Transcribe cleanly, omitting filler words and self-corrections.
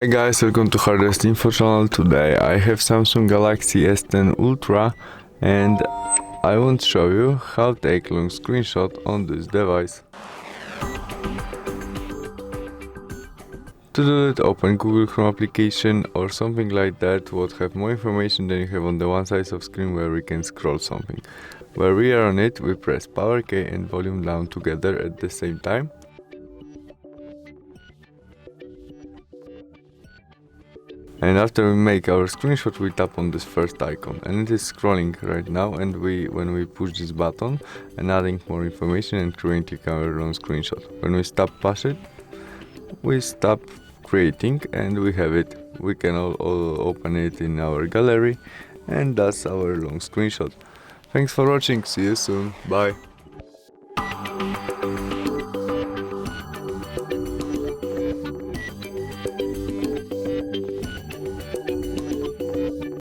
Hey guys, welcome to HardReset.Info channel. Today I have Samsung Galaxy S10 Ultra and I want to show you how to take long screenshot on this device. To do that, open Google Chrome application or something like that what have more information than you have on the one side of screen where we can scroll something. Where we are on it, we press power key and volume down together at the same time. And after we make our screenshot, we tap on this first icon and it is scrolling right now, and when we push this button and adding more information and creating our own screenshot. When we stop push it, we stop creating and we have it. We can all open it in our gallery, and that's our long screenshot. Thanks for watching, see you soon, bye.